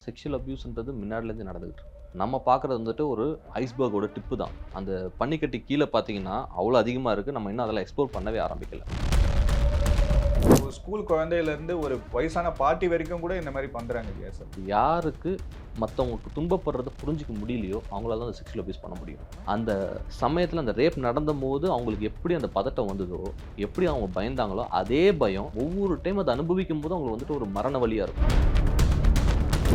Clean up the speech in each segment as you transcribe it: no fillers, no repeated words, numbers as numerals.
Sexual அப்யூஸ்ன்றது முன்னாடிலேருந்து நடந்துகிட்டு இருக்கு. நம்ம பார்க்குறது வந்துட்டு ஒரு ஐஸ்பர்கோட டிப்பு தான். அந்த பனிக்கட்டி கீழே பார்த்தீங்கன்னா, அவ்வளோ அதிகமா இருக்கு. நம்ம இன்னும் அதெல்லாம் எக்ஸ்ப்ளோர் பண்ணவே ஆரம்பிக்கல. ஒரு ஸ்கூல் குழந்தையிலேருந்து ஒரு வயசான பாட்டி வரைக்கும் கூட இந்த மாரி பண்றாங்க இல்லையா சார்? யாருக்கு மத்தவங்களுக்கு துன்பப்படுறத புரிஞ்சுக்க முடியலையோ, அவங்களால தான் அந்த செக்ஷுவல் அப்யூஸ் பண்ண முடியும். அந்த சமயத்தில அந்த ரேப் நடந்தம்போது அவங்களுக்கு எப்படி அந்த பதட்டம் வந்ததோ, எப்படி அவங்க பயந்தாங்களோ, அதே பயம் ஒவ்வொரு டைம் அத அனுபவிக்கும்போது அவங்களுக்கு வந்துட்டு ஒரு மரண வலியா இருக்கும்.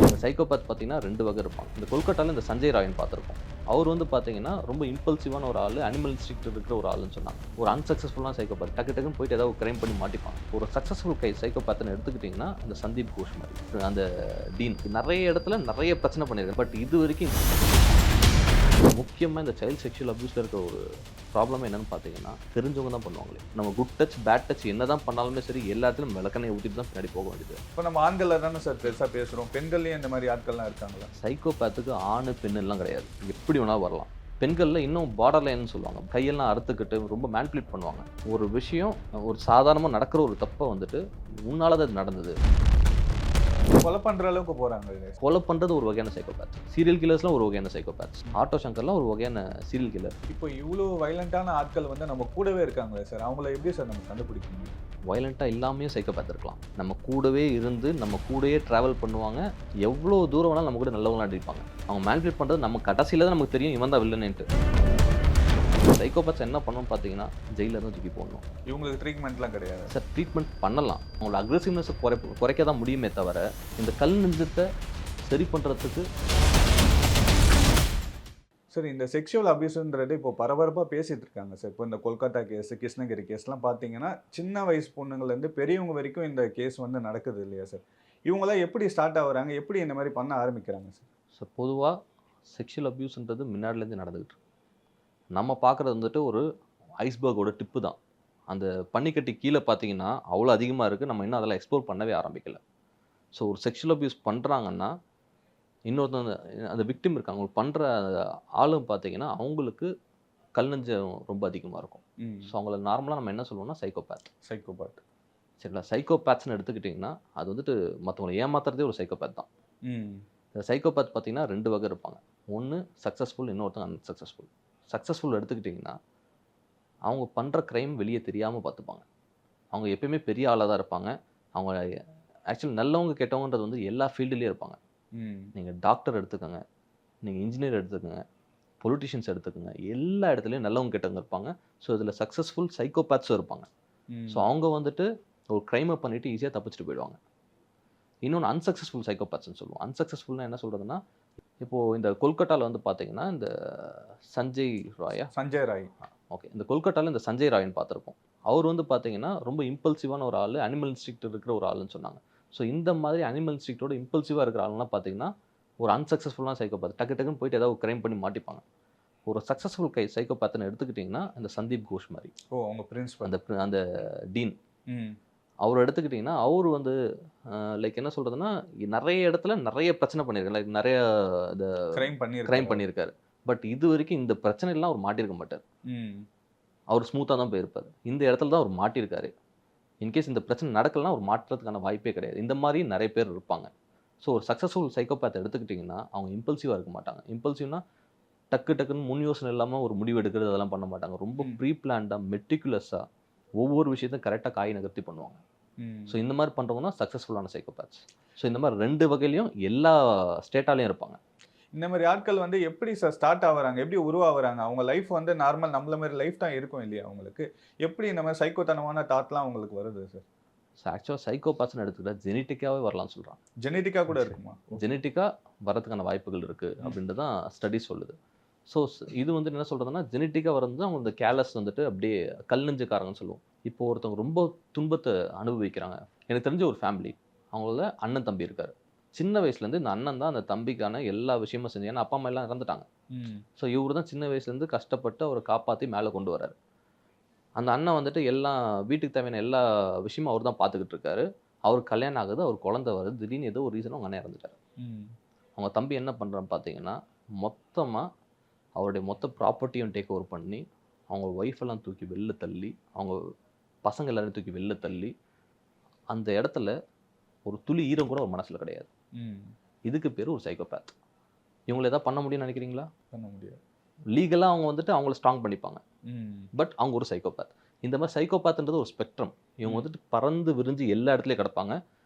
இந்த சைக்கோபாத் பார்த்தீங்கன்னா 2 வகை இருப்பாங்க. இந்த கொல்கட்டால இந்த சஞ்சய் ராய்ன்னு பார்த்துருப்போம். அவர் வந்து பார்த்தீங்கன்னா, ரொம்ப இம்பல்சிவான ஒரு ஆளு, அனிமல் இன்ஸ்டிங்க்ட் இருக்கிற ஒரு ஆளுன்னு சொன்னாங்க. ஒரு அன்சக்சஸ்ஃபுல்லான சைக்கோபாத். டக்கு டக்குன்னு போயிட்டு ஏதாவது கிரைம் பண்ணி மாட்டிப்பாங்க. ஒரு சக்சஸ்ஃபுல் சைக்கோபாத்ன்னு எடுத்துக்கிட்டிங்கன்னா, இந்த சந்தீப் கோஷ் மாரி, அந்த டீன் நெறைய இடத்துல நெறைய பிரச்சனை பண்ணியிருக்காரு. பட் இதுவரைக்கும் முக்கியமா இந்த சைல்ட் செக்ஷுவல் அப்யூஸ்ல இருக்க ஒரு ப்ராப்ளம் என்னன்னு பார்த்தீங்கன்னா, தெரிஞ்சவங்க தான் பண்ணுவாங்களே. நம்ம குட் டச், பேட் டச் என்னதான் பண்ணாலுமே சரி, எல்லா இடத்துலயும் விளக்கெண்ணெய் ஊத்திட்டு தான் பின்னாடி போக வேண்டியது. இப்போ நம்ம ஆண்கள்ல தானே சார் பெருசா பேசுறோம். பெண்கள்லயும் இந்த மாரி ஆட்கள்லாம் இருக்காங்களா? சைக்கோபேத்துக்கு ஆணு, பெண்ணு எல்லாம் கிடையாது. எப்படி வேணா வரலாம். பெண்கள்ல இன்னும் பார்டர் லைன்னு சொல்லுவாங்க. கையெல்லாம் அறுத்துக்கிட்டு ரொம்ப மேனிபுலேட் பண்ணுவாங்க. ஒரு விஷயம் ஒரு சாதாரணமா நடக்கிற ஒரு தப்ப வந்துட்டு, உன்னால தான் இது நடந்தது. கொலை பண்ற அளவுக்கு போறாங்க இது. கொலை பண்றது ஒரு வகையான சைக்கோபேத். சீரியல் கில்லர்ஸ்லாம் ஒரு வகையான சைக்கோபேத்ஸ். ஆட்டோ சங்கர்லாம் ஒரு வகையான சீரியல் கில்லர். இப்போ இவ்ளோ வயலண்டான ஆட்கள் வந்து நம்ம கூடவே இருக்காங்களே சார். அவங்கள எப்படி சார் நம்ம கண்டுபிடிக்க முடியும்? வயலண்ட்டா இல்லாமயே சைக்கோபேத் இருக்கலாம். நம்ம கூடவே இருந்து, நம்ம கூடயே டிராவல் பண்ணுவாங்க. எவ்வளோ தூரம் வேணாலும் நம்ம கூட நல்லவங்களா நடிப்பாங்க. அவங்க மேனிபுலேட் பண்றது நம்ம கடைசியில தான் நமக்கு தெரியும் இவன் தான் வில்லன்னுட்டு. சைக்கோபேத்ஸ் என்ன பண்ணணும்னு பார்த்தீங்கன்னா, ஜெயில்ல தான் தூக்கி போடணும். இவங்களுக்கு ட்ரீட்மெண்ட்லாம் கிடையாது. சார் ட்ரீட்மெண்ட் பண்ணலாம். அவங்களோட அக்ரெசிவ்னஸ் குறைக்க தான் முடியுமே தவிர, இந்த கல் நெஞ்சத்த சரி பண்றதுக்கு சார் இந்த செக்ஷுவல் அபியூஸ்ன்றது இப்போ பரபரப்பா பேசிட்டு இருக்காங்க சார். இப்போ இந்த கொல்கத்தா கேஸ், கிருஷ்ணகிரி கேஸ்லாம் பார்த்தீங்கன்னா, சின்ன வயசு பொண்ணுங்கள்லேருந்து பெரியவங்க வரைக்கும் இந்த கேஸ் வந்து நடக்குது இல்லையா சார்? இவங்கலாம் எப்படி ஸ்டார்ட் ஆகுறாங்க? எப்படி இந்த மாரி பண்ண ஆரம்பிக்கிறாங்க சார்? ஸோ பொதுவா செக்ஷுவல் அப்யூஸ்ன்றது முன்னாடிலேருந்து நடந்துகிட்டு இருக்கு. நம்ம பார்க்குறது வந்துட்டு ஒரு ஐஸ்பர்கோட டிப்பு தான். அந்த பனிக்கட்டி கீழ பார்த்தீங்கன்னா, அவ்வளோ அதிகமா இருக்கு. நம்ம இன்னும் அதெல்லாம் எக்ஸ்ப்ளோர் பண்ணவே ஆரம்பிக்கல. ஸோ ஒரு செக்ஷுவல் அப்யூஸ் பண்றாங்கன்னா, இன்னொருத்தவங்க அந்த விக்டிம் இருக்காங்க. அவங்க பண்ற ஆளும் பார்த்தீங்கன்னா, அவங்களுக்கு கல் நெஞ்சம் ரொம்ப அதிகமா இருக்கும். ம். ஸோ அவங்கள நார்மலா நம்ம என்ன சொல்லுவோம்னா சைக்கோபேத். சைக்கோபாத். சரிங்களா? சைக்கோபேத்ஸ்ன்னு எடுத்துக்கிட்டிங்கன்னா, அது வந்துட்டு மத்தவங்கள ஏமாத்துறதே ஒரு சைக்கோபேத் தான். ம். இந்த சைக்கோபேத் பார்த்தீங்கன்னா 2 வகை இருப்பாங்க. ஒண்ணு சக்சஸ்ஃபுல், இன்னொருத்தங்க அன்சக்சஸ்ஃபுல். சக்சஸ்ஃபுல் எடுத்துக்கிட்டிங்கன்னா, அவங்க பண்ற கிரைம் வெளிய தெரியாம பார்த்துப்பாங்க. அவங்க எப்பயுமே பெரிய ஆளா தான் இருப்பாங்க. அவங்க ஆக்சுவலி நல்லவங்க, கெட்டவங்கன்றது வந்து எல்லா ஃபீல்டுலயும் இருப்பாங்க. ம். நீங்க டாக்டர் எடுத்துக்கங்க, நீங்க இன்ஜினியர் எடுத்துக்கங்க, பொலிட்டிஷியன்ஸ் எடுத்துக்கங்க. எல்லா இடத்துலயும் நல்லவங்க, கெட்டவங்க இருப்பாங்க. ஸோ இதுல சக்சஸ்ஃபுல் சைக்கோபேத்ஸும் இருப்பாங்க. ஸோ ம். அவங்க வந்துட்டு ஒரு கிரைம பண்ணிட்டு ஈஸியா தப்பிச்சுட்டு போயிடுவாங்க. இன்னொன்னு அன்சக்சஸ்ஃபுல் சைக்கோபேத்ஸ்ன்னு சொல்லுவோம். அன்சக்சஸ்ஃபுல்னா என்ன சொல்றதுன்னா, இப்போ இந்த கொல்கட்டால வந்து பார்த்தீங்கன்னா, இந்த சஞ்சய் ராயா? சஞ்சய் ராய். ஓகே. இந்த கொல்கட்டால இந்த சஞ்சய் ராய்ன்னு பார்த்துருப்போம். அவர் வந்து பார்த்தீங்கன்னா, ரொம்ப இம்பல்சிவான ஒரு ஆளு, அனிமல் இன்ஸ்டிங்க்ட் இருக்கிற ஒரு ஆளுன்னு சொன்னாங்க. ஸோ இந்த மாதிரி அனிமல் இன்ஸ்டிங்க்ட்டோட இம்பல்சிவா இருக்கிற ஆளுலாம் பார்த்தீங்கன்னா, ஒரு அன்சக்சஸ்ஃபுல்லான சைக்கோபாத். டக்கு டக்குன்னு போயிட்டு ஏதாவது கிரைம் பண்ணி மாட்டிப்பாங்க. ஒரு சக்சஸ்ஃபுல் சைக்கோபாத்ன்னு எடுத்துக்கிட்டிங்கன்னா, இந்த சந்தீப் கோஷ் மாரி. ஓ! அவங்க பிரின்சிபல். அந்த டீன். ம். அவர எடுத்துக்கிட்டிங்கன்னா, அவரு வந்து லைக் என்ன சொல்றதுன்னா, நெறைய இடத்துல நெறைய பிரச்சனை பண்ணியிருக்காரு. லைக் நெறைய இந்த கிரைம் பண்ணியிருக்காரு. கிரைம் பண்ணியிருக்காரு. பட் இதுவரைக்கும் இந்த பிரச்சனைலாம் அவர் மாட்டியிருக்க மாட்டாரு. ம். அவர் ஸ்மூத்தா தான் போயிருப்பாரு. இந்த இடத்துல தான் அவர் மாட்டியிருக்காரு. இன்கேஸ் இந்த பிரச்சனை நடக்கலன்னா, அவர் மாட்டுறதுக்கான வாய்ப்பே கிடையாது. இந்த மாரி நெறைய பேர் இருப்பாங்க. ஸோ ஒரு சக்சஸ்ஃபுல் சைக்கோபாத் எடுத்துக்கிட்டிங்கன்னா, அவங்க இம்பல்சிவா இருக்க மாட்டாங்க. இம்பல்சிவ்னா டக்கு டக்குன்னு முன் யோசனை இல்லாம ஒரு முடிவு எடுக்கிறது அதெல்லாம் பண்ண மாட்டாங்க. ரொம்ப ம். ப்ரீ பிளான்டா, மெட்டிகுலஸா ஒவ்வொரு விஷயத்தையும் கரெக்ட்டா காய் நகர்த்தி பண்ணுவாங்க. ம். ஸோ இந்த மாரி பண்றவங்க தான் சக்சஸ்ஃபுல்லான சைக்கோபாத்ஸ். ஸோ இந்த மாரி 2 வகையிலயும் எல்லா ஸ்டேட்டாலயும் இருப்பாங்க. இந்த மாரி ஆட்கள் வந்து எப்படி சார் ஸ்டார்ட் ஆகுறாங்க? எப்படி உருவாகுறாங்க? அவங்க லைஃப் வந்து நார்மல் நம்மள மாரி லைஃப் தான் இருக்கும் இல்லையா அவங்களுக்கு? எப்படி இந்த மாரி சைக்கோத்தனமான தாட்லாம் அவங்களுக்கு வருது சார்? ஸோ ஆக்சுவலா சைக்கோபாத்ஸ்ன்னு எடுத்துக்கிட்டா ஜெனடிக்காவே வரலாம்னு சொல்றாங்க. ஜெனடிக்கா கூட இருக்குமா? ஜெனடிக்கா வரதுக்கான வாய்ப்புகள் இருக்கு அப்படின்ட்டு தான் ஸ்டடீஸ் சொல்லுது. ஸோ இது வந்து என்ன சொல்றதுன்னா, ஜெனடிக்கா வரது அவங்க இந்த கேலஸ் வந்துட்டு அப்படியே கல் நெஞ்சுக்காரங்கன்னு சொல்லுவோம். இப்போ ஒருத்தவங்க ரொம்ப துன்பத்த அனுபவிக்கிறாங்க. எனக்கு தெரிஞ்ச ஒரு ஃபேமிலி. அவங்களோட அண்ணன், தம்பி இருக்காரு. சின்ன வயசுலேருந்து இந்த அண்ணன் தான் அந்த தம்பிக்கான எல்லா விஷயமும் செஞ்சு, ஏன்னா அப்பா, அம்மா எல்லாம் இறந்துட்டாங்க. ம். ஸோ இவரு தான் சின்ன வயசுலேருந்து கஷ்டப்பட்டு அவர காப்பாத்தி மேல கொண்டு வராரு. அந்த அண்ணன் வந்துட்டு எல்லாம் வீட்டுக்கு தேவையான எல்லா விஷயமும் அவர் தான் பார்த்துக்கிட்டு இருக்காரு. அவருக்கு கல்யாணம் ஆகுது. அவருக்கு குழந்தை வருது. திடீர்னு ஏதோ ஒரு ரீசன் அவங்க அண்ணன் இறந்துட்டாரு. ம். அவங்க தம்பி என்ன பண்றான்னு பார்த்தீங்கன்னா, மொத்தமா அவருடைய மொத்த ப்ராப்பர்ட்டியும் டேக் ஓவர் பண்ணி, அவங்க ஒய்ஃப் எல்லாம் தூக்கி வெளில தள்ளி, அவங்க பசங்க எல்லாரையும் தூக்கி வெளில தள்ளி, அந்த இடத்துல ஒரு துளி ஈரம் கூட அவர் மனசுல கிடையாது. ம். இதுக்கு பேர் ஒரு சைக்கோபேத். இவங்கள ஏதாவது பண்ண முடியும்னு நினைக்கிறீங்களா? பண்ண முடியாது. லீகலா அவங்க வந்துட்டு அவங்கள ஸ்ட்ராங் பண்ணிப்பாங்க. ம். பட் அவங்க ஒரு சைக்கோபேத். இந்த மாதிரி சைக்கோபேத்ன்றது ஒரு ஸ்பெக்ட்ரம். இவங்க வந்துட்டு பறந்து விரிஞ்சு எல்லா இடத்துலயும் கிடப்பாங்க.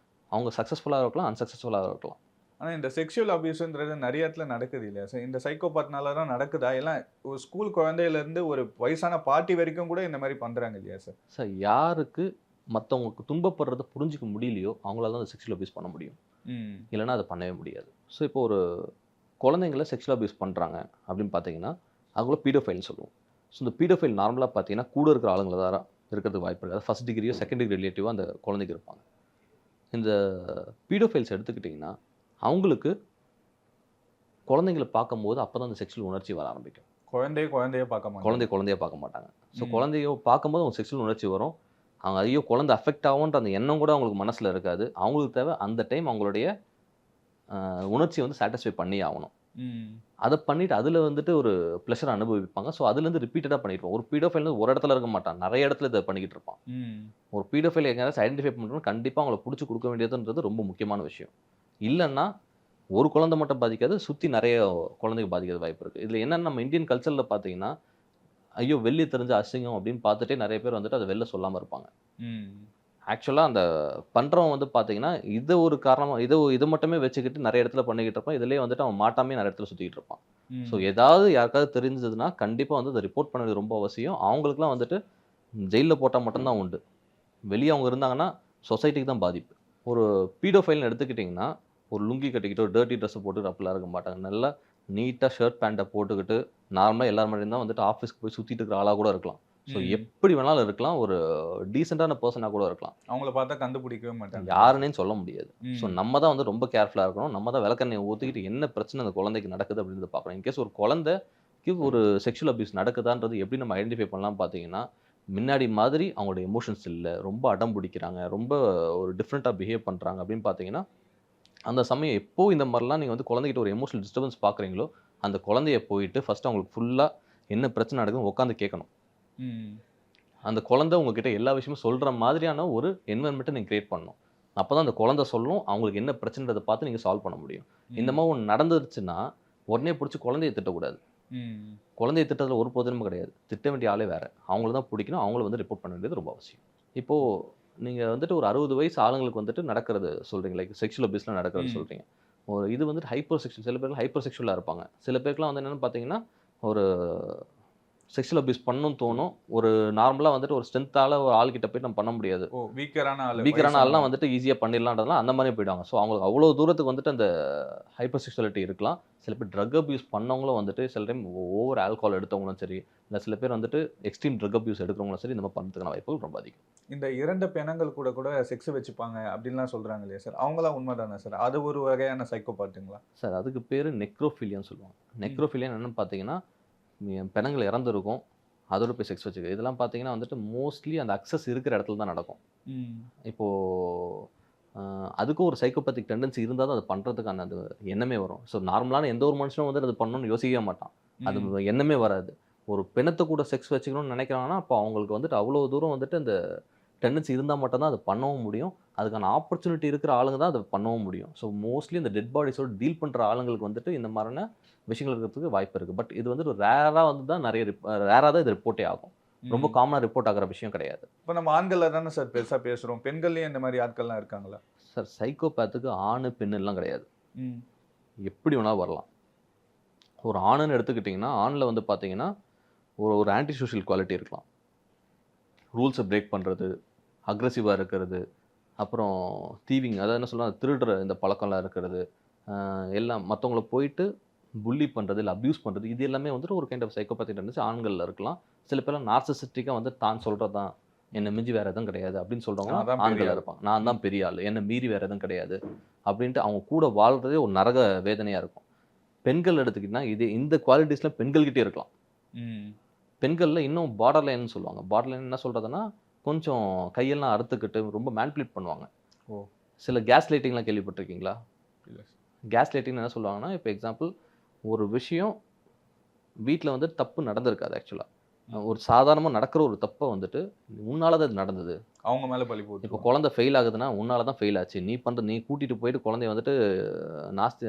அவங்க சக்ஸஸ்ஃபுல்லா இருக்கலாம், அன்சக்ஸஸ்ஃபுல்லா இருக்கலாம். ஆனா இந்த செக்ஷுவல் அபியூஸ்ன்றது நெறைய இடத்துல நடக்குது இல்லையா சார்? இந்த சைக்கோபாத்னால தான் நடக்குதா? எல்லாம் ஒரு ஸ்கூல் குழந்தையிலேருந்து ஒரு வயசான பாட்டி வரைக்கும் கூட இந்த மாரி பண்றாங்க இல்லையா சார்? சார் யாருக்கு மத்தவங்களுக்கு துன்பப்படுறத புரிஞ்சுக்க முடியலையோ, அவங்களால தான் அந்த செக்ஷுவல் அபியூஸ் பண்ண முடியும். ம். இல்லன்னா அத பண்ணவே முடியாது. ஸோ இப்போ ஒரு குழந்தைங்கள செக்ஷுவல் அபியூஸ் பண்றாங்க அப்படின்னு பார்த்தீங்கன்னா, அவங்கள பீடோஃபைல்னு சொல்லுவோம். ஸோ இந்த பீடோஃபைல் நார்மலா பார்த்தீங்கன்னா, கூட இருக்கிற ஆளுங்கள தான் இருக்கிறதுக்கு வாய்ப்பு இருக்கு. அது ஃபர்ஸ்ட் டிகிரியோ, செகண்ட் டிகிரி ரிலேட்டிவா அந்த குழந்தைக்கு இருப்பாங்க. இந்த பீடோஃபைல்ஸ் எடுத்துக்கிட்டிங்கன்னா, அவங்களுக்கு குழந்தைங்கள பார்க்கும்போது அப்பதான் அந்த செக்ஷுவல் உணர்ச்சி வர ஆரம்பிக்கும். குழந்தைய பார்க்க மாட்டாங்க. குழந்தைய பார்க்க மாட்டாங்க. ஸோ ம். குழந்தைய பார்க்கும்போது அவங்க செக்ஷுவல் உணர்ச்சி வரும். அவங்க ஐயோ! குழந்தை அஃபெக்ட் ஆகுன்ற அந்த எண்ணம் கூட அவங்களுக்கு மனசுல இருக்காது. அவங்களுக்கு தேவை அந்த டைம் அவங்களுடைய உணர்ச்சிய வந்து சாட்டிஸ்ஃபை பண்ணியே ஆவணும். ம். அத பண்ணிட்டு அதுல வந்துட்டு ஒரு ப்ளஷர் அனுபவிப்பாங்க. ஸோ அதுலேருந்து ரிப்பீட்டடா பண்ணிருப்பான். ஒரு பீடோஃபைல் ஒரு இடத்துல இருக்க மாட்டான். நெறைய இடத்துல இத பண்ணிக்கிட்டு இருப்பான். ம். ஒரு பீடோஃபைல் எங்கேயாச்சும் ஐடென்டிஃபை பண்ணணும்னா கண்டிப்பா அவங்கள புடிச்சு குடுக்க வேண்டியதுன்றது ரொம்ப முக்கியமான விஷயம். இல்லன்னா, ஒரு குழந்தை மட்டும் பாதிக்காது. சுத்தி நெறைய குழந்தைங்க பாதிக்க வாய்ப்பு இருக்கு. இதுல என்னன்னா நம்ம இந்தியன் கல்ச்சர்ல பார்த்தீங்கன்னா, ஐயோ! வெளிய தெரிஞ்சா அசிங்கம் அப்படின்னு பார்த்துட்டே நெறைய பேர் வந்துட்டு அத வெளில சொல்லாம இருப்பாங்க. ம். ஆக்சுவலா அந்த பண்றவன் வந்து பார்த்தீங்கன்னா, இத ஒரு காரணமா இத மட்டுமே வச்சுக்கிட்டு நெறைய இடத்துல பண்ணிக்கிட்டு இருப்பான். இதுலயே வந்துட்டு அவன் மாட்டாமயே நெறைய இடத்துல சுத்திக்கிட்டு இருப்பான். ஸோ ம். ஏதாவது யாருக்காவது தெரிஞ்சதுன்னா, கண்டிப்பா வந்து அத ரிப்போர்ட் பண்ண வேண்டியது ரொம்ப அவசியம். அவங்களுக்கெல்லாம் வந்துட்டு ஜெயில்ல போட்டா மட்டும் தான் உண்டு. வெளிய அவங்க இருந்தாங்கன்னா, சொசைட்டிக்கு தான் பாதிப்பு. ஒரு பீடோஃபைல்னு எடுத்துக்கிட்டிங்கன்னா, ஒரு லுங்கி கட்டிக்கிட்டு, ஒரு டர்ட்டி ட்ரெஸ் போட்டுட்டு அப்படிலாம் இருக்க மாட்டாங்க. நல்லா நீட்டா ஷர்ட், பேண்ட்ட போட்டுக்கிட்டு, நார்மலா எல்லார் மாரியும் தான் வந்துட்டு ஆஃபீஸ்க்கு போய் சுத்திட்டு இருக்கிற ஆளா கூட இருக்கலாம். ஸோ ம். எப்படி வேணாலும் இருக்கலாம். ஒரு டீசென்ட்டான பெர்சனா கூட இருக்கலாம். அவங்கள பார்த்தா கண்டுபிடிக்கவே மாட்டாங்க. யாருன்னே சொல்ல முடியாது. ஸோ ம். நம்ம தான் வந்து ரொம்ப கேர்ஃபுல்லா இருக்கணும். நம்ம தான் விளக்கெண்ணெய ஊத்திக்கிட்டு என்ன பிரச்சனை அந்த குழந்தைக்கு நடக்குது அப்படின்றத பார்க்கணும். இன்கேஸ் ஒரு குழந்தைக்கு ஒரு செக்ஷுவல் அபியூஸ் நடக்குதான்றது எப்படி நம்ம ஐடென்டிஃபை பண்ணலாம்னு பார்த்தீங்கன்னா, முன்னாடி மாதிரி அவங்களோட எமோஷன்ஸ் இல்ல. ரொம்ப அடம் பிடிக்கிறாங்க. ரொம்ப ஒரு டிஃப்ரெண்ட்டா பிஹேவ் பண்றாங்க அப்படின்னு பார்த்தீங்கன்னா, அந்த சமயம் எப்போ இந்த மாரிலாம் நீங்க வந்து குழந்தைகிட்ட ஒரு எமோஷனல் டிஸ்டர்பன்ஸ் பார்க்குறீங்களோ, அந்த குழந்தைய போயிட்டு ஃபர்ஸ்ட்டு அவங்களுக்கு ஃபுல்லா என்ன பிரச்சனை நடக்குதுன்னு உட்காந்து கேட்கணும். ம். அந்த குழந்தை உங்ககிட்ட எல்லா விஷயமும் சொல்ற மாதிரியான ஒரு என்வைரன்மெண்ட்ட நீங்க கிரியேட் பண்ணணும். அப்பதான் அந்த குழந்தை சொல்லும். அவங்களுக்கு என்ன பிரச்சனைன்றத பார்த்து நீங்க சால்வ் பண்ண முடியும். இந்த ம். மாரி ஒண்ணு நடந்துருச்சுன்னா, உடனே புடிச்சு குழந்தைய திட்டக்கூடாது. ம். குழந்தைய திட்டுறதுல ஒரு பிரயோஜனமும் கிடையாது. திட்ட வேண்டிய ஆளே வேற. அவங்கள தான் புடிக்கணும். அவங்கள வந்து ரிப்போர்ட் பண்ண வேண்டியது ரொம்ப அவசியம். இப்போ நீங்க வந்துட்டு ஒரு 60 வயசு ஆளுங்களுக்கு வந்துட்டு நடக்கிறது சொல்றீங்க. லைக் செக்சுவல் அபியூஸ்லாம் நடக்கிறது ம். சொல்றீங்க. ஒரு இது வந்துட்டு ஹைப்பர் செக்சுவல் சில பேர்லாம் ஹைப்பர் செக்சுவலா இருப்பாங்க. சில பேருக்குலாம் வந்து என்னன்னு பார்த்தீங்கன்னா, ஒரு செக்சுவல் அபியூஸ் பண்ணணும்னு தோணும். ஒரு நார்மலா வந்துட்டு ஒரு ஸ்ட்ரென்த்தால ஒரு ஆள்கிட்ட போய் நம்ம பண்ண முடியாது. ஓ! வீக்கரான ஆளு. வீக்கரான ஆள்லாம் வயசானவங்க. வந்துட்டு ஈஸியா பண்ணிடலான்றதுலாம் அந்த மாரியே போயிடுவாங்க. ஸோ அவங்களுக்கு அவ்வளோ தூரத்துக்கு வந்துட்டு அந்த ஹைப்பர் செக்சுவாலிட்டி இருக்கலாம். சில பேர் ட்ரக் அபியூஸ் பண்ணவங்களும் வந்துட்டு சில டைம் ஓவர் ஆல்கஹால் எடுத்தவங்களும் சரி, இல்ல சில பேர் வந்துட்டு எக்ஸ்ட்ரீம் ட்ரக் அபியூஸ் எடுக்கிறவங்களும் சரி, இந்த மாரி பண்றதுக்கான வாய்ப்புகள் ரொம்ப அதிகம். இந்த இறந்த பிணங்கள் கூட கூட செக்ஸ் வச்சுப்பாங்க அப்படின்லாம் சொல்றாங்க இல்லையா சார்? அவங்கலாம் உண்மைதானா சார்? அது ஒரு வகையான சைக்கோபாத்துங்களா? சார் அதுக்கு பேரு நெக்ரோஃபிலியான்னு சொல்லுவாங்க. ம். நெக்ரோஃபிலியா என்னன்னு பார்த்தீங்கன்னா, பிணங்கள் இறந்திருக்கும். அதோட போய் செக்ஸ் வச்சுக்கிறது. இதெல்லாம் பார்த்தீங்கன்னா வந்துட்டு மோஸ்ட்லி அந்த அக்சஸ் இருக்கிற இடத்துல தான் நடக்கும். ம். இப்போ அ அதுக்கும் ஒரு சைக்கோபேத்திக் டெண்டன்சி இருந்தா தான் அத பண்றதுக்கான அந்த எண்ணமே வரும். ஸோ நார்மலான எந்த ஒரு மனுஷனும் வந்து அது பண்ணணும்னு யோசிக்கவே மாட்டான். அது ம். எண்ணமே வராது. ஒரு பிணத்த கூட செக்ஸ் வச்சுக்கணும்னு நினைக்கிறாங்கன்னா, அப்போ அவங்களுக்கு வந்துட்டு அவ்வளோ தூரம் வந்துட்டு அந்த டெண்டன்சி இருந்தா மட்டும் தான் அத பண்ணவும் முடியும். அதுக்கான ஆப்பர்ச்சுனிட்டி இருக்கிற ஆளுங்க தான் அத பண்ணவும் முடியும். ஸோ மோஸ்ட்லி இந்த டெட் பாடிஸோட டீல் பண்ற ஆளுங்களுக்கு வந்துட்டு இந்த மாரியான விஷயங்கள் இருக்கிறதுக்கு வாய்ப்பு இருக்கு. பட் இது வந்துட்டு ரேரா வந்து தான் நெறைய ரேரா தான் இது ரிப்போர்ட்டே ஆகும். ரொம்ப ம். காமனா ரிப்போர்ட் ஆகுற விஷயம் கிடையாது. இப்ப நம்ம ஆண்கள்ல தானே சார் பெருசா பேசுறோம். பெண்கள்லயும் இந்த மாரி ஆட்கள்லாம் இருக்காங்களா? சார் சைக்கோபேத்துக்கு ஆணு, பெண்ணுலாம் கிடையாது. ம். எப்படி வேணாலும் வரலாம். ஒரு ஆணுன்னு எடுத்துக்கிட்டிங்கன்னா, ஆண்ல வந்து பார்த்தீங்கன்னா, ஒரு ஒரு ஆன்டி சோஷியல் குவாலிட்டி இருக்கலாம். ரூல்ஸ பிரேக் பண்றது, அக்ரெசிவா இருக்கிறது, அப்புறம் தீவிங் அதாவது என்ன சொல்றாங்க திருடுற இந்த பழக்கம்லாம் இருக்கிறது, எல்லாம் மத்தவங்கள போயிட்டு புல்லி பண்றது, இல்ல அப்யூஸ் பண்றது, இது எல்லாமே வந்துட்டு ஒரு கைண்ட் ஆஃப் சைக்கோபேத்திக் டெண்டன்சி ஆண்கள்ல இருக்கலாம். சில பேர்லாம் நார்சிசிஸ்டிக்கா வந்து தான் சொல்றது தான், என்ன மிஞ்சி வேற எதுவும் கிடையாது அப்படின்னு சொல்றவங்க நான் தான் பெரிய ஆண்களா ஆள். இருப்பாங்க. நான் ம். தான் பெரிய ஆளு. என்ன மீறி வேற எதுவும் கிடையாது. அப்படின்ட்டு அவங்க கூட வாழ்றதே ஒரு நரக வேதனையா இருக்கும். பெண்கள் எடுத்துக்கிட்டீங்கன்னா, இது இந்த குவாலிட்டீஸ்லாம் பெண்கள்கிட்டயே இருக்கலாம். ம். பெண்கள்ல இன்னும் பார்டர் லைன்னு சொல்லுவாங்க. பார்டர் லைன் என்ன சொல்றதுன்னா, கொஞ்சம் கையெல்லாம் அறுத்துக்கிட்டு ரொம்ப மேனிபுலேட் பண்ணுவாங்க. ஓ! சில கேஸ் லைட்டிங்லாம் கேள்விப்பட்டிருக்கீங்களா? இல்ல. கேஸ் லைட்டிங்ன்னு என்ன சொல்லுவாங்கன்னா, இப்போ எக்ஸாம்பிள் ஒரு விஷயம் வீட்ல வந்து தப்பு நடந்திருக்காது ஆக்சுவலா. ம். ஒரு சாதாரணமா நடக்கிற ஒரு தப்ப வந்துட்டு, உன்னால தான் இது நடந்தது. அவங்க மேல பழி இப்போ போட்டுருவாங்க. குழந்தை ஃபெயில் ஆகுதுன்னா, உன்னால தான் ஃபெயில் ஆச்சு. நீ கூட்டிட்டு போயிட்டு குழந்தைய வந்துட்டு நாஸ்தி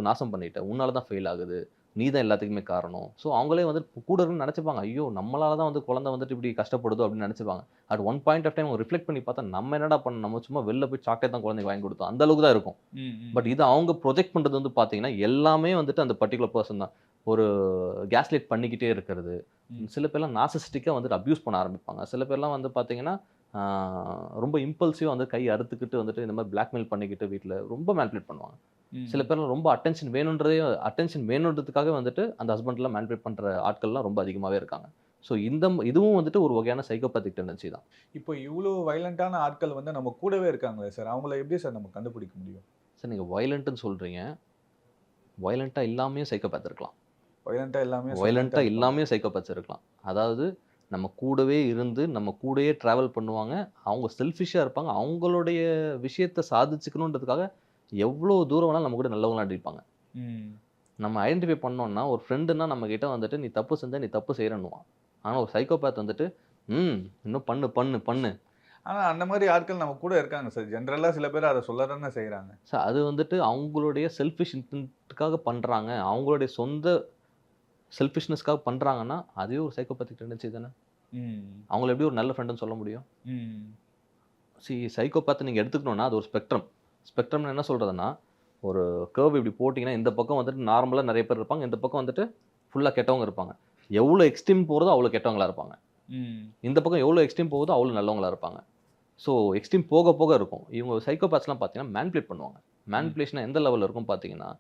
நாசம் பண்ணிட்ட. உன்னால தான் ஃபெயில் ஆகுது. நீ தான் எல்லாத்துக்குமே காரணம். ஸோ அவங்களே வந்துட்டு கூட இருக்குன்னு நெனச்சுப்பாங்க. ஐயோ! நம்மளால தான் வந்து குழந்தை வந்துட்டு இப்படி கஷ்டப்படுதோ அப்படின்னு நெனச்சுப்பாங்க. At one point of time அவங்க ரிஃப்ளெக்ட் பண்ணி பார்த்தா, நம்ம என்னடா பண்ணோம்? நம்ம சும்மா வெளில போய் சாக்லேட் தான் குழந்தைக்கு வாங்கி குடுத்தோம். அந்த அளவுக்கு தான் இருக்கும். ம், ம், பட் இது அவங்க ப்ரொஜெக்ட் பண்றது வந்து பார்த்தீங்கன்னா, எல்லாமே வந்துட்டு அந்த பர்ட்டிகுலர் பெர்சன் தான். ஒரு கேஸ்லைட் பண்ணிக்கிட்டே இருக்கிறது. ம். சில பேர்லாம் நார்சிசிஸ்டிக்கா வந்துட்டு அப்யூஸ் பண்ண ஆரம்பிப்பாங்க. சில பேர்லாம் வந்து பார்த்தீங்கன்னா, ஆ ரொம்ப இம்பல்சிவா வந்து கை அறுத்துக்கிட்டு வந்துட்டு இந்த மாரி பிளாக்மெயில் பண்ணிக்கிட்டு வீட்ல ரொம்ப மேனிபுலேட் பண்ணுவாங்க. சில ம். பேர்லாம் ரொம்ப அட்டென்ஷன் வேணுன்றதுக்காகவே வந்துட்டு அந்த ஹஸ்பண்ட்லாம் மேனிபுலேட் பண்ற ஆட்கள்லாம் ரொம்ப அதிகமாவே இருக்காங்க. ஸோ இதுவும் வந்துட்டு ஒரு வகையான சைக்கோபேத்திக் டெண்டன்சி தான். இப்போ இவ்ளோ வயலன்ட்டான ஆட்கள் வந்து நம்ம கூடவே இருக்காங்களே சார். அவங்கள எப்படி சார் நம்ம கண்டுபிடிக்க முடியும்? சார் நீங்க வயலன்ட்ன்னு சொல்றீங்க. வயலன்ட்டா இல்லாமயும் சைக்கோபேத் இருக்கலாம். வயலன்ட்டா எல்லாமே சைலன்ட்டா வயலன்ட்டா இருப்பாங்க. இல்லாமயும் சைக்கோபேத்ஸ் இருக்கலாம். அதாவது நம்ம கூடவே இருந்து, நம்ம கூடயே டிராவல் பண்ணுவாங்க. அவங்க செல்ஃபிஷ்ஷா இருப்பாங்க. அவங்களுடைய விஷயத்த சாதிச்சுக்கணுன்றதுக்காக எவ்ளோ தூரம் வேணாலும் நம்ம கூட நல்லவங்களா நடிப்பாங்க. ம். நம்ம ஐடென்டிஃபை பண்ணோம்னா, ஒரு ஃப்ரெண்டுன்னா நம்மகிட்ட வந்துட்டு, "நீ தப்பு செஞ்சா நீ தப்பு செய்றன்னுவான்." ஆனா ஒரு சைக்கோபேத் வந்துட்டு, "ம். இன்னும் பண்ணு, பண்ணு, பண்ணு." ஆனா அந்த மாரி ஆட்கள் நம்ம கூட இருக்காங்க சார். ஜெனரலா சில பேர் அத சொல்ல தானே செய்றாங்க. அது வந்துட்டு அவங்களுடைய செல்ஃபிஷ் இன்டென்ட்க்காக பண்றாங்க. அவங்களுடைய சொந்த செல்ஃபிஷ்னஸ்க்காக பண்றாங்கன்னா, அதுவே ஒரு சைக்கோபேத்திக் டெண்டன்சி தானே. ம். அவங்கள எப்படி ஒரு நல்ல ஃப்ரெண்டுன்னு சொல்ல முடியும்? ம். சைக்கோபாத்த நீங்க எடுத்துக்கணும்னா, அது ஒரு ஸ்பெக்ட்ரம். ஸ்பெக்ட்ரம்னு என்ன சொல்றதுன்னா, ஒரு கர்வ் இப்படி போட்டீங்கன்னா, இந்த பக்கம் வந்துட்டு நார்மலா நெறைய பேர் இருப்பாங்க. இந்த பக்கம் வந்துட்டு ஃபுல்லா கெட்டவங்க இருப்பாங்க. எவ்வளோ எக்ஸ்ட்ரீம் போறதோ அவ்வளோ கெட்டவங்களா இருப்பாங்க. ம். இந்த பக்கம் எவ்வளோ எக்ஸ்ட்ரீம் போகுதோ அவ்வளோ நல்லவங்களா இருப்பாங்க. ஸோ எக்ஸ்ட்ரீம் போக போக இருக்கும். இவங்க சைக்கோபாத்ஸ்லாம் பார்த்தீங்கன்னா, மேனிபுலேட் பண்ணுவாங்க. ம். மேனிபுலேஷன் எந்த லெவல்ல இருக்கும் பார்த்தீங்கன்னா,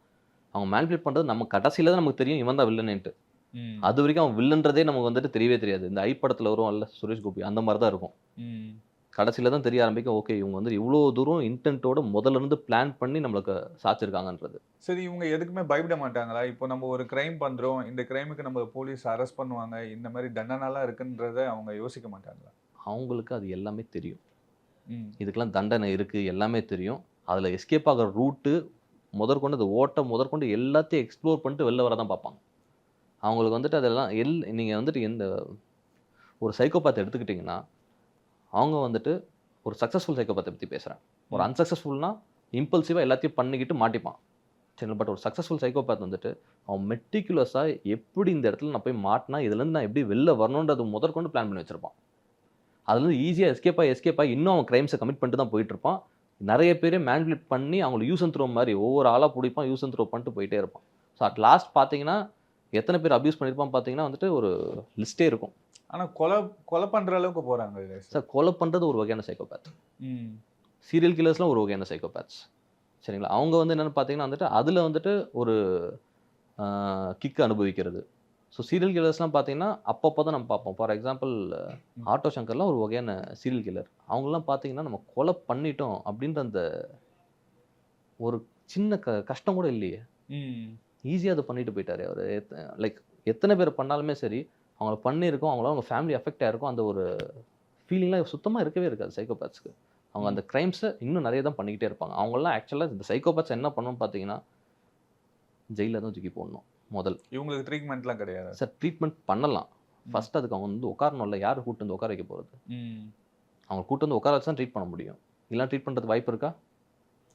அவங்க மேனிபுலேட் பண்றது நம்ம கடைசில தான் நமக்கு தெரியும் இவன் தான் வில்லனுன்ட்டு. ம். அதுவரைக்கும் அவன் வில்லன்றதே நமக்கு வந்துட்டு தெரியவே தெரியாது. இந்த ஐ படத்துல வருவான்ல சுரேஷ் கோபி அந்த மாரி தான் இருக்கும். ம். கடைசில தான் தெரிய ஆரம்பிக்கும். ஓகே. இவங்க வந்து இவ்ளோ தூரம் இன்டென்ட்டோட முதல்ல இருந்து பிளான் பண்ணி நம்மளுக்கு சாய்ச்சிருக்காங்கன்றது. சரி இவங்க எதுக்குமே பயப்பட மாட்டாங்களா? இப்போ நம்ம ஒரு கிரைம் பண்றோம். இந்த கிரைமுக்கு நம்ம போலீஸ் அரெஸ்ட் பண்ணுவாங்க. இந்த மாரி தண்டனைலாம் இருக்குன்றத அவங்க யோசிக்க மாட்டாங்களா? அவங்களுக்கு அது எல்லாமே தெரியும். ம். இதுக்கெல்லாம் தண்டனை இருக்கு. எல்லாமே தெரியும். அதுல எஸ்கேப் ஆகுற ரூட்டு முதற்கொண்டு அந்த ஓட்டம் முதற்கொண்டு எல்லாத்தையும் எக்ஸ்ப்ளோர் பண்ணிட்டு வெளில வர தான் பார்ப்பாங்க. அவங்களுக்கு வந்துட்டு அதெல்லாம் நீங்க வந்துட்டு ஒரு சைக்கோபாத்த எடுத்துக்கிட்டீங்கன்னா, அவங்க வந்துட்டு ஒரு சக்சஸ்ஃபுல் சைக்கோபாத்த பத்தி பேசுறேன். ஒரு ம். அன்சக்சஸ்ஃபுல்னா இம்பல்சிவா எல்லாத்தையும் பண்ணிக்கிட்டு மாட்டிப்பான். சரிங்களா. பட் ஒரு சக்சஸ்ஃபுல் சைக்கோபாத் வந்துட்டு, அவன் மெட்டிகுலஸா எப்படி இந்த இடத்துல நான் போய் மாட்னா, இதுலருந்து நான் எப்படி வெளில வரணும்ன்றது முதற்கொண்டு பிளான் பண்ணி வச்சிருப்பான். அதுலருந்து ஈஸியா எஸ்கேப் ஆயி இன்னும் அவன் கிரைம்ஸ கமிட் பண்ணிட்டு தான் போயிட்டுருப்பான். நெறைய பேர மேனிபுலேட் பண்ணி அவங்கள யூஸ் அண்ட் த்ரோ மாரி ஒவ்வொரு ஆளா புடிப்பான். யூஸ் அண்ட் த்ரோ பண்ணிட்டு போயிட்டே இருப்பான். ஸோ அட் லாஸ்ட் பார்த்தீங்கன்னா, எத்தன பேர் அப்யூஸ் பண்ணியிருப்பான் பார்த்தீங்கன்னா வந்துட்டு ஒரு லிஸ்ட்டே இருக்கும். ஆனா கொலை கொலை பண்ற அளவுக்கு போறாங்க இல்லையா சார்? சார் கொலை பண்றது ஒரு வகையான சைக்கோபாத். ம். சீரியல் கில்லர்ஸ்லாம் ஒரு வகையான சைக்கோபாத்ஸ். சரிங்களா. அவங்க வந்து என்னன்னு பார்த்தீங்கன்னா வந்துட்டு, அதுல வந்துட்டு ஒரு ஆ கிக் அனுபவிக்கிறது. ஸோ சீரியல் கில்லர்ஸ்லாம் பார்த்தீங்கன்னா, அப்பப்போ தான் நம்ம பார்ப்போம். ஃபார் எக்ஸாம்பிள் ம். ஆட்டோ சங்கர்லாம் ஒரு வகையான சீரியல் கில்லர். அவங்கலாம் பார்த்தீங்கன்னா, நம்ம கொலை பண்ணிட்டோம் அப்படின்ற அந்த ஒரு சின்ன கஷ்டம் கூட இல்லையே. ம். ஈஸியா அத பண்ணிட்டு போயிட்டாரே அவரு. லைக் எத்தன பேர் பண்ணாலுமே சரி, அவங்கள பண்ணியிருக்கோம். அவங்களால அவங்க ஃபேமிலி அஃபெக்ட் ஆயிருக்கும். அந்த ஒரு ஃபீலிங்லாம் சுத்தமா இருக்கவே இருக்காது சைக்கோபாத்ஸ்க்கு. அவங்க ம். அந்த கிரைம்ஸ இன்னும் நெறைய தான் பண்ணிக்கிட்டே இருப்பாங்க. அவங்கலாம் ஆக்சுவலா இந்த சைக்கோபாத்ஸ் என்ன பண்ணணும்னு பார்த்தீங்கன்னா, ஜெயில்ல தான் தூக்கி போடணும் முதல். இவங்களுக்கு ட்ரீட்மெண்ட்லாம் கிடையாதா? சார் ட்ரீட்மெண்ட் பண்ணலாம். ம். ஃபர்ஸ்ட் அதுக்கு அவங்க வந்து உட்காரணும்ல. யாரு கூட்டு வந்து உட்கார வைக்க போறது? ம். அவங்கள கூட்டு வந்து உட்கார வச்சு தான் ட்ரீட் பண்ண முடியும். இல்லனா ட்ரீட் பண்றதுக்கு வாய்ப்பு இருக்கா?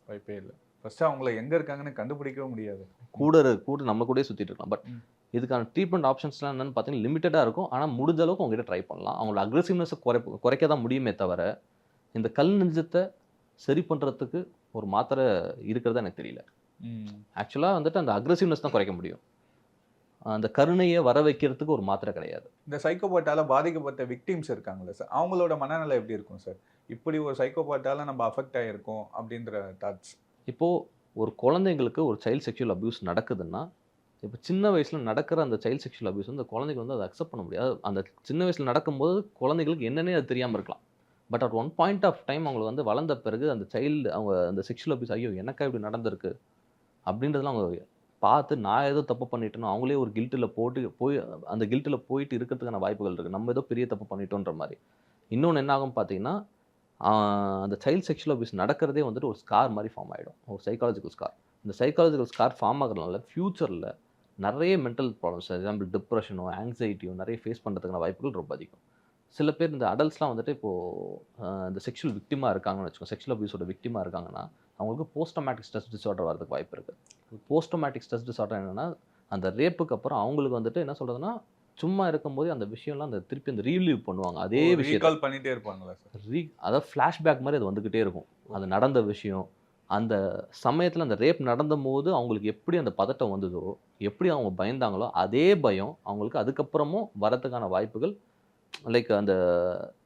வாய்ப்பே இல்ல. ஃபர்ஸ்ட்டு அவங்கள எங்க இருக்காங்கன்னு கண்டுபிடிக்கவும் முடியாது. ம். கூட நம்ம கூடயே சுத்திட்டு இருக்கலாம். பட் ம். இதுக்கான ட்ரீட்மெண்ட் ஆப்ஷன்ஸ்லாம் என்னன்னு பார்த்தீங்கன்னா, லிமிட்டடா இருக்கும். ஆனா முடிஞ்ச அளவுக்கு அவங்க கிட்ட ட்ரை பண்ணலாம். அவங்களோட அக்ரெசிவ்னஸ குறைக்க தான் முடியுமே தவிர, இந்த கல் நெஞ்சத்த சரி பண்றதுக்கு ஒரு மாத்திரை இருக்கிறதா எனக்கு தெரியல. ம். ஆக்சுவலா வந்துட்டு அந்த அக்ரெசிவ்னஸ் தான் குறைக்க முடியும். அந்த கருணைய வர வைக்கிறதுக்கு ஒரு மாத்திரை கிடையாது. இந்த சைக்கோபாத்தால பாதிக்கப்பட்ட விக்டிம்ஸ் இருக்காங்கல்ல சார், அவங்களோட மனநிலை எப்படி இருக்கும் சார்? இப்படி ஒரு சைக்கோபாத்தால நம்ம அஃபெக்ட் ஆயிருக்கோம் அப்படின்ற தாட்ஸ். இப்போ ஒரு குழந்தைங்களுக்கு ஒரு சைல்ட் செக்சுவல் அபியூஸ் நடக்குதுன்னா, இப்ப சின்ன வயசுல நடக்கிற அந்த சைல்ட் செக்சுவல் அபியூஸ் வந்து குழந்தைகள் வந்து அத அக்செப்ட் பண்ண முடியாது. அந்த சின்ன வயசுல நடக்கும்போது குழந்தைகளுக்கு என்னன்னே அது தெரியாம இருக்கலாம். But at one point of time அவங்களுக்கு வந்து வளர்ந்த பிறகு அந்த அவங்க அந்த செக்சுவல் அபியூஸ் ஐயோ! எனக்கா இப்படி நடந்திருக்கு அப்படின்றதெல்லாம் அவங்க பார்த்து நான் ஏதோ தப்பு பண்ணிட்டேனோ அவங்களே ஒரு கில்ட்ல அந்த கில்ட்ல போயிட்டு இருக்கிறதுக்கான வாய்ப்புகள் இருக்கு. நம்ம ஏதோ பெரிய தப்பு பண்ணிட்டோன்ற மாரி. இன்னொன்னு என்ன ஆகும்னு பார்த்தீங்கன்னா, ஆ அந்த சைல்ட் செக்சுவல் அபியூஸ் நடக்கிறதே வந்துட்டு ஒரு ஸ்கார் மாரி ஃபார்ம் ஆயிடும். ஒரு சைக்காலஜிக்கல் ஸ்கார். இந்த சைக்காலஜிக்கல் ஸ்கார் ஃபார்ம் ஆகுறதுனால ஃபியூச்சர்ல நெறைய மென்டல் ப்ராப்ளம்ஸ் எக்ஸாம்பிள் டிப்ரஷனோ, ஆங்ஸைட்டியோ நெறைய ஃபேஸ் பண்றதுக்கான வாய்ப்புகள் ரொம்ப அதிகம். சில பேர் இந்த அடல்ட்ஸ்லாம் வந்துட்டு இப்போ இந்த செக்ஷுவல் விக்டிமா இருக்காங்கன்னு வச்சுக்கோங்க. செக்ஷுவல் அபியூஸோட விக்டிமா இருக்காங்கன்னா, அவங்களுக்கு போஸ்ட் ட்ராமேட்டிக் ஸ்ட்ரெஸ் டிஸார்டர் வரதுக்கு வாய்ப்பு இருக்கு. போஸ்ட் ட்ராமேட்டிக் ஸ்ட்ரெஸ் டிஸார்டர் என்னன்னா, அந்த ரேப்புக்கு அப்புறம் அவங்களுக்கு வந்துட்டு என்ன சொல்றதுன்னா, சும்மா இருக்கும்போதே அந்த விஷயம்லாம் அந்த திருப்பி அந்த ரீலீவ் பண்ணுவாங்க. அதே விஷயத்த. ரீகால் பண்ணிட்டே இருப்பாங்களா சார்? அதாவது ஃப்ளாஷ்பேக் மாரி அது வந்துகிட்டே இருக்கும். அது நடந்த விஷயம். அந்த சமயத்துல அந்த ரேப் நடந்தம்போது அவங்களுக்கு எப்படி அந்த பதட்டம் வந்ததோ, எப்படி அவங்க பயந்தாங்களோ, அதே பயம் அவங்களுக்கு அதுக்கப்புறமும் வரதுக்கான வாய்ப்புகள் லைக் அந்த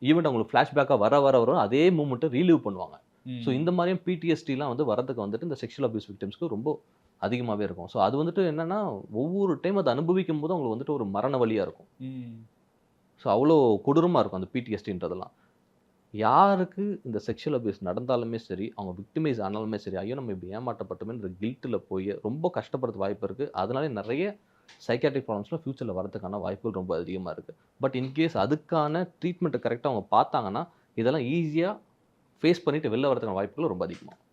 ஈவென்ட் அவங்களுக்கு ஃப்ளாஷ்பேக்கா வர அதே மூவ்மெண்ட்ட ரீலீவ் பண்ணுவாங்க. ஸோ இந்த மாரியும் பிடிஎஸ்டிலாம் வந்து வரதுக்கு வந்துட்டு இந்த செக்ஷுவல் அபியூஸ் விக்டிம்ஸ்க்கு ரொம்ப அதிகமாவே இருக்கும். ஸோ அது வந்துட்டு என்னன்னா, ஒவ்வொரு டைம் அத அனுபவிக்கும்போது அவங்களுக்கு வந்துட்டு ஒரு மரண வலியா இருக்கும். ம். ஸோ அவ்வளோ கொடூரமா இருக்கும் அந்த பிடிஎஸ்டின்றதெல்லாம். யாருக்கு இந்த செக்ஷுவல் அபியூஸ் நடந்தாலுமே சரி, அவங்க விக்டிமைஸ் ஆனாலுமே சரி, ஐயோ! நம்ம இப்படி ஏமாற்றப்பட்டோமேன்ற கில்ட்ல போய் ரொம்ப கஷ்டப்படுறதுக்கு வாய்ப்பு இருக்கு. அதனால நெறைய சைக்கியாட்ரிக் ப்ராப்ளம்ஸ்லாம் ஃபியூச்சர்ல வரதுக்கான வாய்ப்புகள் ரொம்ப அதிகமா இருக்கு. பட் இன்கேஸ் அதுக்கான ட்ரீட்மெண்ட்ட கரெக்ட்டா அவங்க பார்த்தாங்கன்னா, இதெல்லாம் ஈஸியா ஃபேஸ் பண்ணிட்டு வெளில வரதுக்கான வாய்ப்புகள் ரொம்ப அதிகமாகும்.